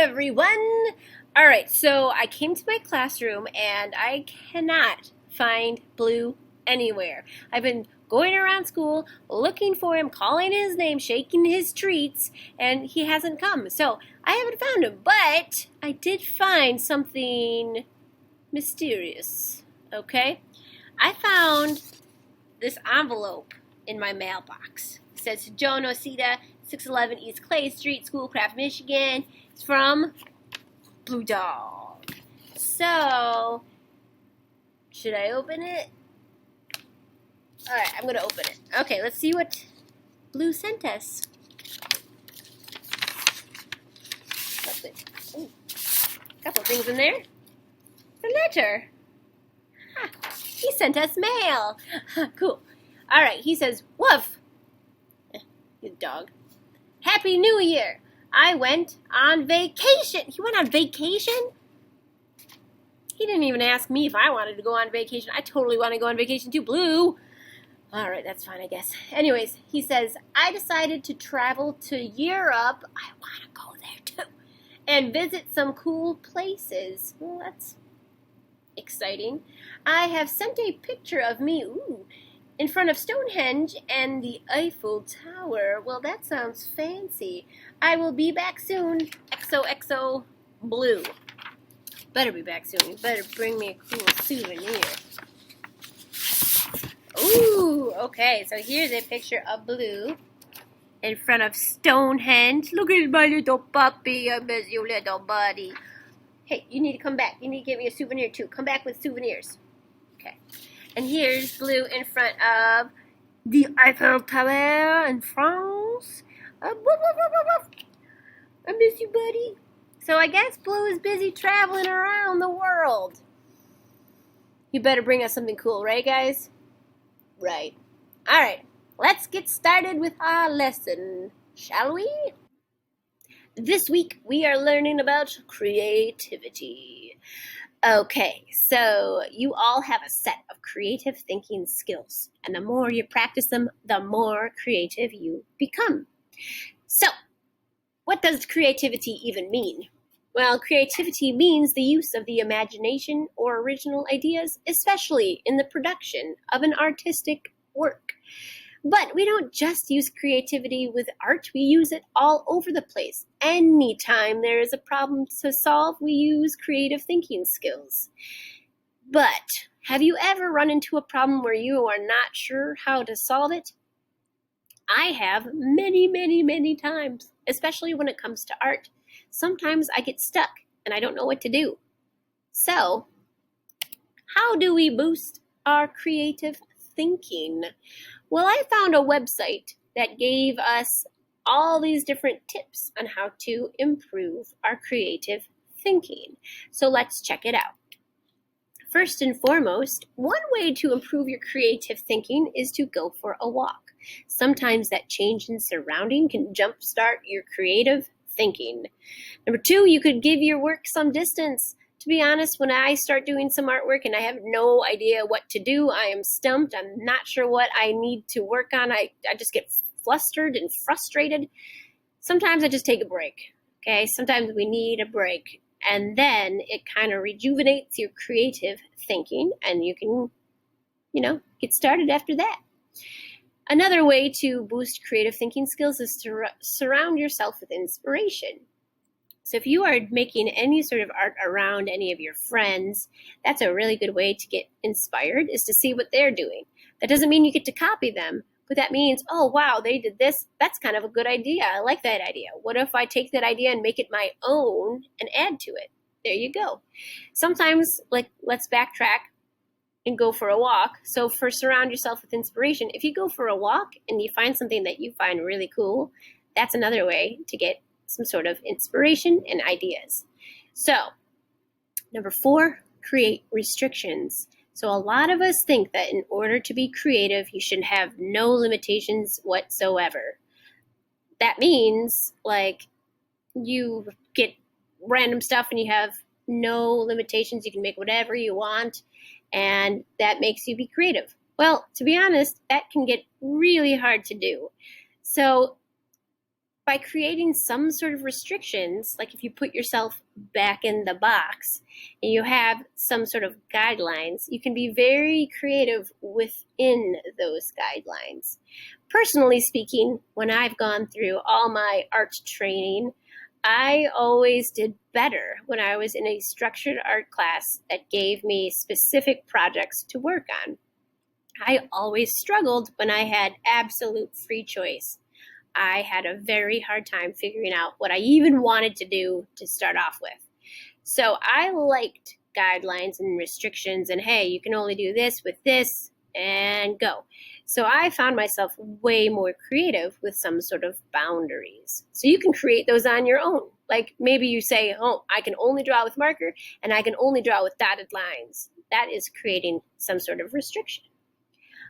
everyone. All right, so I came to my classroom and I cannot find Blue anywhere. I've been going around school looking for him, calling his name, shaking his treats, and he hasn't come. So I haven't found him, but I did find something mysterious. Okay? I found this envelope in my mailbox. It says Joe Nocita, 611 East Clay Street, Schoolcraft, Michigan. It's from Blue Dog. So, should I open it? Alright, I'm going to open it. Okay, let's see what Blue sent us. Ooh, couple things in there. A letter. Huh, he sent us mail. Huh, cool. Alright, he says, woof. He's a dog. Happy New Year. I went on vacation. He went on vacation? He didn't even ask me if I wanted to go on vacation. I totally want to go on vacation too, Blue. All right, that's fine, I guess. Anyways, he says, I decided to travel to Europe. I want to go there too. And visit some cool places. Well, that's exciting. I have sent a picture of me, in front of Stonehenge and the Eiffel Tower. Well, that sounds fancy. I will be back soon. XOXO Blue. Better be back soon. You better bring me a cool souvenir. Ooh, okay. So here's a picture of Blue in front of Stonehenge. Look at my little puppy. I miss you, little buddy. Hey, you need to come back. You need to give me a souvenir too. Come back with souvenirs. Okay. And here's Blue in front of the Eiffel Tower in France. I miss you, buddy. So I guess Blue is busy traveling around the world. You better bring us something cool, right, guys? Right. All right. Let's get started with our lesson, shall we? This week we are learning about creativity. Okay, so you all have a set of creative thinking skills, and the more you practice them, the more creative you become. So, what does creativity even mean? Well, creativity means the use of the imagination or original ideas, especially in the production of an artistic work. But we don't just use creativity with art, we use it all over the place. Anytime there is a problem to solve, we use creative thinking skills. But have you ever run into a problem where you are not sure how to solve it? I have many times, especially when it comes to art. Sometimes I get stuck and I don't know what to do. So, how do we boost our creative thinking? Well, I found a website that gave us all these different tips on how to improve our creative thinking. So let's check it out. First and foremost, one way to improve your creative thinking is to go for a walk. Sometimes that change in surrounding can jumpstart your creative thinking. Number two, you could give your work some distance. To be honest, when I start doing some artwork and I have no idea what to do, I am stumped. I'm not sure what I need to work on. I just get flustered and frustrated. Sometimes I just take a break. Okay, sometimes we need a break. And then it kind of rejuvenates your creative thinking and you can, get started after that. Another way to boost creative thinking skills is to surround yourself with inspiration. So if you are making any sort of art around any of your friends, that's a really good way to get inspired, is to see what they're doing. That doesn't mean you get to copy them, but that means, oh, wow, they did this. That's kind of a good idea. I like that idea. What if I take that idea and make it my own and add to it? There you go. Sometimes, let's backtrack and go for a walk. So for surround yourself with inspiration, if you go for a walk and you find something that you find really cool, that's another way to get some sort of inspiration and ideas. So, number 4, create restrictions. So a lot of us think that in order to be creative, you should have no limitations whatsoever. That means, you get random stuff and you have no limitations. You can make whatever you want, and that makes you be creative. Well, to be honest, that can get really hard to do. So by creating some sort of restrictions, like if you put yourself back in the box and you have some sort of guidelines, you can be very creative within those guidelines. Personally speaking, when I've gone through all my art training, I always did better when I was in a structured art class that gave me specific projects to work on. I always struggled when I had absolute free choice. I had a very hard time figuring out what I even wanted to do to start off with. So I liked guidelines and restrictions and hey, you can only do this with this and go. So I found myself way more creative with some sort of boundaries. So you can create those on your own. Like maybe you say, oh, I can only draw with marker and I can only draw with dotted lines. That is creating some sort of restriction.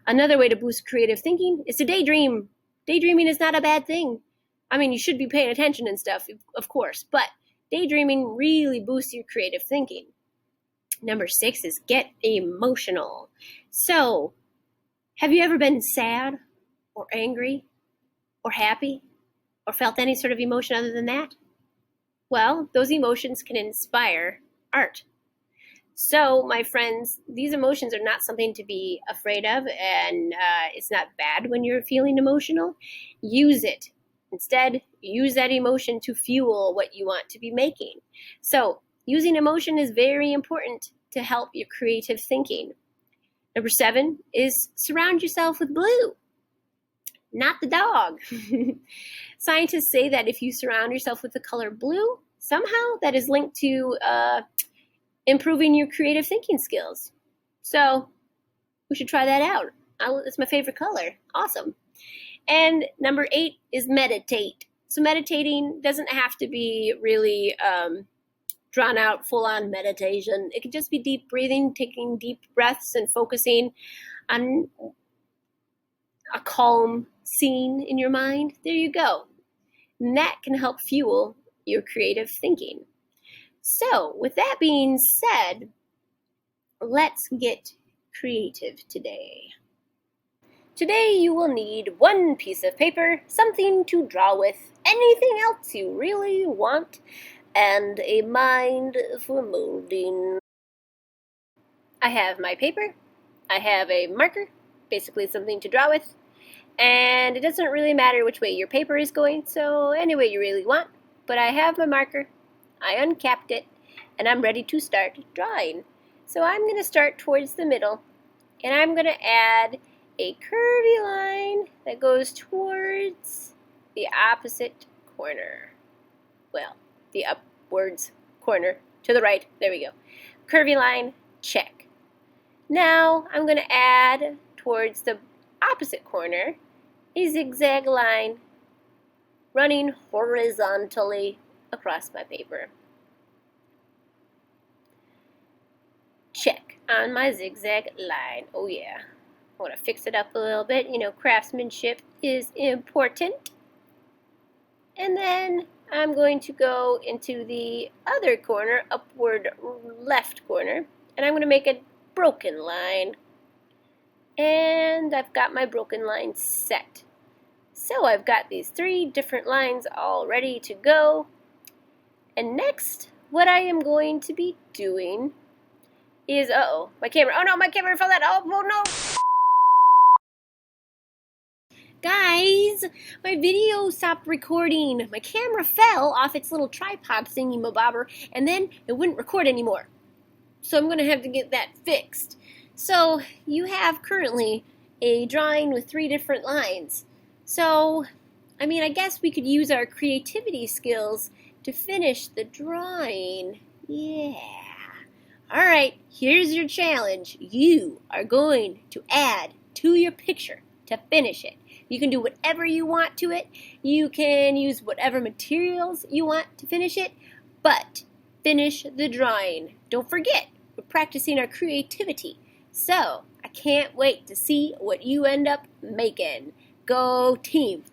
Another way to boost creative thinking is to daydream. Daydreaming is not a bad thing. I mean, you should be paying attention and stuff, of course, but daydreaming really boosts your creative thinking. Number 6 is get emotional. So, have you ever been sad or angry or happy or felt any sort of emotion other than that? Well, those emotions can inspire art. So, my friends, these emotions are not something to be afraid of, and it's not bad when you're feeling emotional. Use it. Instead, use that emotion to fuel what you want to be making. So, using emotion is very important to help your creative thinking. Number 7 is surround yourself with blue, not the dog. Scientists say that if you surround yourself with the color blue, somehow that is linked to improving your creative thinking skills. So we should try that out. It's my favorite color. Awesome. And number 8 is meditate. So meditating doesn't have to be really drawn out, full-on meditation. It could just be deep breathing, taking deep breaths and focusing on a calm scene in your mind. There you go. And that can help fuel your creative thinking. So, with that being said, let's get creative today. Today you will need one piece of paper, something to draw with, anything else you really want, and a mind for molding. I have my paper, I have a marker, basically something to draw with, and it doesn't really matter which way your paper is going, so any way you really want, but I have my marker. I uncapped it, and I'm ready to start drawing. So I'm going to start towards the middle, and I'm going to add a curvy line that goes towards the opposite corner. Well, the upwards corner to the right. There we go. Curvy line, check. Now I'm going to add towards the opposite corner a zigzag line running horizontally across my paper. Check on my zigzag line. Oh yeah. I want to fix it up a little bit. You know, craftsmanship is important. And then I'm going to go into the other corner, upward left corner, and I'm going to make a broken line. And I've got my broken line set. So I've got these 3 different lines all ready to go. And next, what I am going to be doing is, my camera fell out. Oh no! Guys, my video stopped recording. My camera fell off its little tripod thingy-mabobber, and then it wouldn't record anymore. So I'm going to have to get that fixed. So you have currently a drawing with 3 different lines. So, I mean, I guess we could use our creativity skills to finish the drawing. Yeah. Alright, here's your challenge. You are going to add to your picture to finish it. You can do whatever you want to it. You can use whatever materials you want to finish it. But finish the drawing. Don't forget, we're practicing our creativity. So, I can't wait to see what you end up making. Go team!